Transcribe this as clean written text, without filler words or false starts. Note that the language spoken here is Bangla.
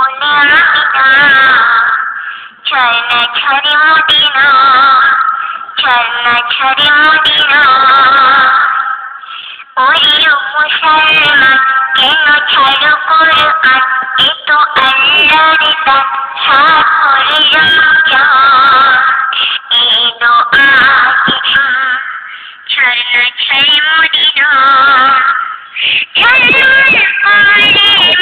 মনে আমিনা চল না ছাড়ি মদিনা চল না ছাড়ি মদিনা ওরে মুসলমান কেন ছাড়ো কোরআন এ তো আল্লাহর দান সাগরে রমজান এলো আজ চল না ছাড়ি মদিনা ঝলমল করে